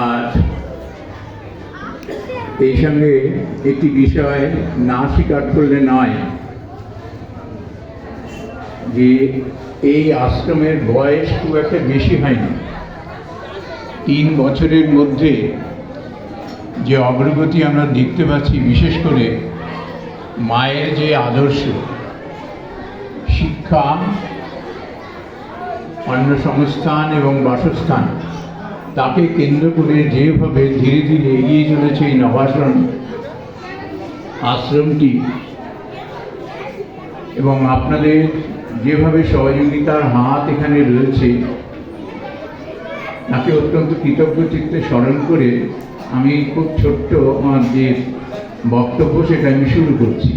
আর এই সঙ্গে একটি বিষয় না স্বীকার করলে নয় যে এই আশ্রমের বয়স খুব একটা বেশি হয়নি। 3 বছরের মধ্যে যে অগ্রগতি আমরা দেখতে পাচ্ছি, বিশেষ করে মায়ের যে আদর্শ, শিক্ষা, অন্নসংস্থান এবং বাসস্থান, তাকে কেন্দ্র করে যেভাবে ধীরে ধীরে এগিয়ে চলেছে এই নবাশ্রম আশ্রমটি, এবং আপনাদের যেভাবে সহযোগিতার হাত এখানে রয়েছে, তাকে অত্যন্ত কৃতজ্ঞ চিত্তে স্মরণ করে আমি খুব ছোট্ট আমার যে বক্তব্য সেটা আমি শুরু করছি।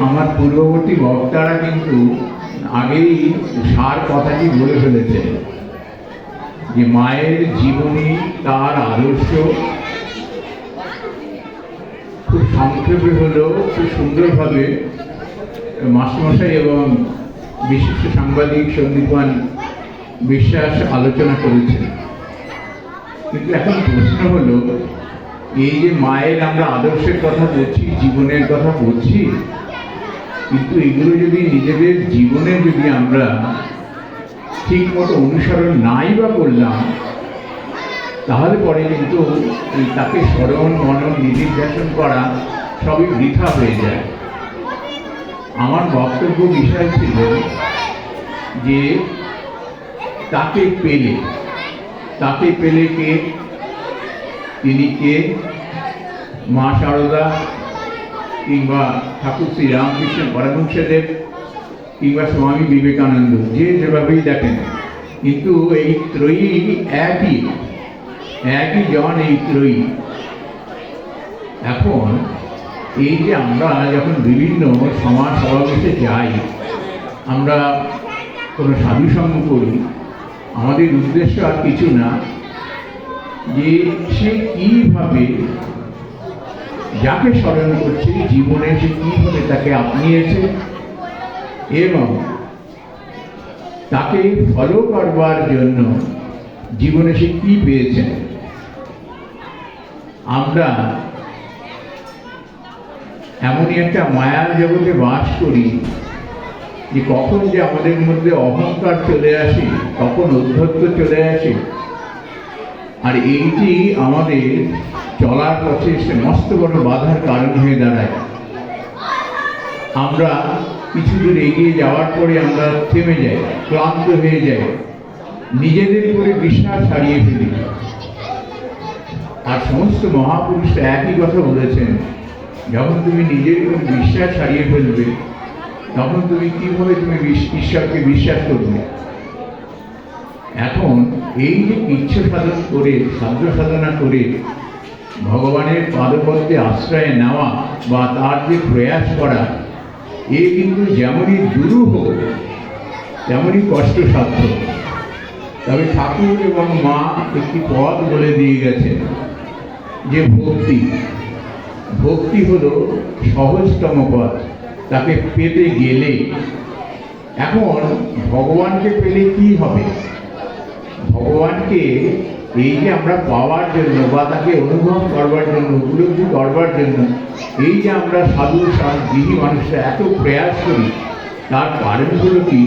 আমার পূর্ববর্তী বক্তারা কিন্তু আগেই সার কথাটি বলে ফেলেছে যে মায়ের জীবনী, তার আদর্শ খুব সংক্ষেপে হলেও খুব সুন্দরভাবে মাস্টারমশাই এবং বিশিষ্ট সাংবাদিক সন্দীপান বিশ্বাস আলোচনা করেছেন। কিন্তু এখন প্রশ্ন হলো, এই যে মায়ের আমরা আদর্শের কথা বলছি, জীবনের কথা বলছি, কিন্তু এগুলো যদি নিজেদের জীবনে যদি আমরা ঠিক মতো অনুসরণ নাই বা করলাম, তাহলে পরে কিন্তু তাকে স্মরণ, মনন, নিদিধ্যাসন করা সবই বৃথা হয়ে যায়। আমার বক্তব্য বিষয় ছিল যে তাকে পেলে কে, তিনি কে, মা শারদা কিংবা ঠাকুর শ্রী রামকৃষ্ণ পরমহংসদেব কিংবা স্বামী বিবেকানন্দ, যে যেভাবেই দেখেন, কিন্তু এই ত্রয়ী একই জন, এই ত্রয়ী। এখন এই যে আমরা যখন বিভিন্ন সমাজ সমাবেশে যাই, আমরা কোনো সাধুসঙ্গ করি, আমাদের উদ্দেশ্য আর কিছু না যে সে কীভাবে যাকে স্মরণ করছে জীবনে সে কীভাবে তাকে আপনিয়েছে এবং তাকে ফলো করবার জন্য জীবনে সে কী পেয়েছেন। আমরা এমনই একটা মায়ার জগতে বাস করি যে কখন যে আমাদের মধ্যে অহংকার চলে আসে, কখন ঔদ্ধত্য চলে আসে, আর এইটি আমাদের চলার পথে সে মস্ত বড় বাধার কারণ হয়ে দাঁড়ায়। আমরা কিছু দূর এগিয়ে যাওয়ার পরে আমরা থেমে যাই, ক্লান্ত হয়ে যাই, নিজেদের উপরে বিশ্বাস হারিয়ে ফেলি। আর সমস্ত মহাপুরুষরা একই কথা বলেছেন, যখন তুমি নিজের উপর বিশ্বাস হারিয়ে ফেলবে, তখন তুমি কীভাবে ঈশ্বরকে বিশ্বাস করবে। এখন এই যে ইচ্ছে সাধন করে, সাধ্য সাধনা করে ভগবানের পাদপদ্মে আশ্রয় নেওয়া বা তার যে প্রয়াস করা, এ কিন্তু যেমনই দুরূহ তেমনই কষ্টসাধ্য। তবে ঠাকুর এবং মা একটি পথ বলে দিয়ে গেছেন যে ভক্তি হলো সহজতম পথ, তাকে পেতে গেলে। এখন ভগবানকে পেলে কি হবে? ভগবানকে এই যে আমরা পাওয়ার জন্য বা তাকে অনুভব করবার জন্য, উপলব্ধি করবার জন্য এই যে আমরা সাধু বিধি মানুষরা এত প্রয়াস করি, তার কারণগুলো কি?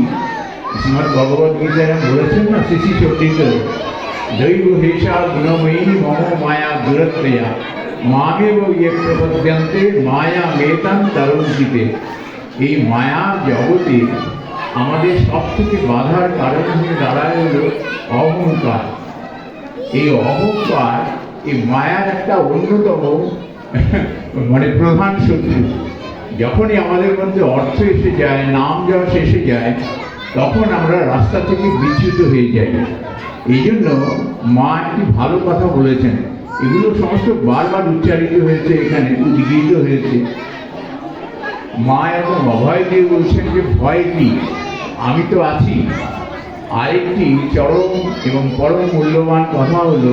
শ্রীমদ্ ভগবদ গীতায় বলেছেন না, শিশি চর্চিত দৈব হেষা গুণময়ী মম মায়া দুরত্রয়া মামেব ইয়ে প্রপদ্যন্তে মায়া মেতান তরুণীতে। এই মায়া জগতে আমাদের সব থেকে বাধার কারণ হয়ে দাঁড়ায় হলো অহংকার। এই অহংকার, এই মায়ার একটা অন্যতম প্রধান শত্রু। যখনই আমাদের মধ্যে অর্থ এসে যায়, নাম যশ এসে যায়, তখন আমরা রাস্তা থেকে বিচ্যুত হয়ে যাই। এই জন্য মা একটি ভালো কথা বলেছেন, এগুলো সমস্ত বারবার উচ্চারিত হয়েছে, এখানে উদ্গীত হয়েছে। মা এখন অভয় দিয়ে বলছেন যে ভয় কি, আমি তো আছি। আরেকটি চরম এবং পরম মূল্যবান কথা হলো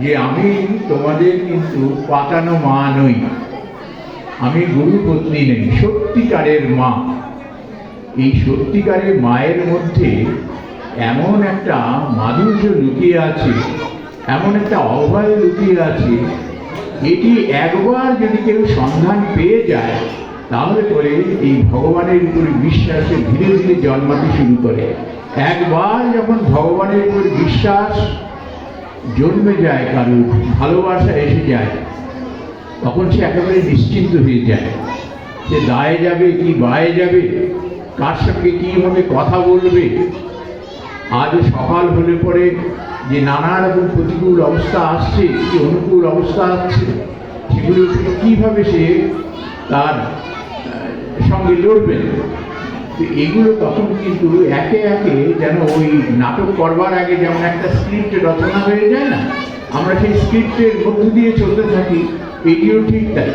যে আমি তোমাদের কিন্তু পাতানো মা নই, আমি গুরু পত্নী নই, সত্যিকারের মা। এই সত্যিকারের মায়ের মধ্যে এমন একটা মাধুর্য লুকিয়ে আছে, এমন একটা অভয় লুকিয়ে আছে, এটি একবার যদি কেউ সন্ধান পেয়ে যায় তাহলে পরে এই ভগবানের উপরে বিশ্বাসে ধীরে ধীরে জন্মাতে শুরু করে। একবার যখন ভগবানের উপরে বিশ্বাস জন্মে যায়, কারোর ভালোবাসা এসে যায়, তখন সে একেবারে নিশ্চিন্ত হয়ে যায়। সে দায়ে যাবে কি বায়ে যাবে, কার সঙ্গে কীভাবে কথা বলবে। আজ সকাল হলে পরে যে নানা রকম প্রতিকূল অবস্থা আসছে, কি অনুকূল অবস্থা আসছে, সেগুলো কীভাবে সে তার সঙ্গে লড়বেন। তো এগুলো তখন কিন্তু একে একে যেন ওই নাটক করবার আগে যেমন একটা স্ক্রিপ্ট রচনা হয়ে যায় না, আমরা সেই স্ক্রিপ্টের মধ্য দিয়ে চলতে থাকি, এটিও ঠিক তাই।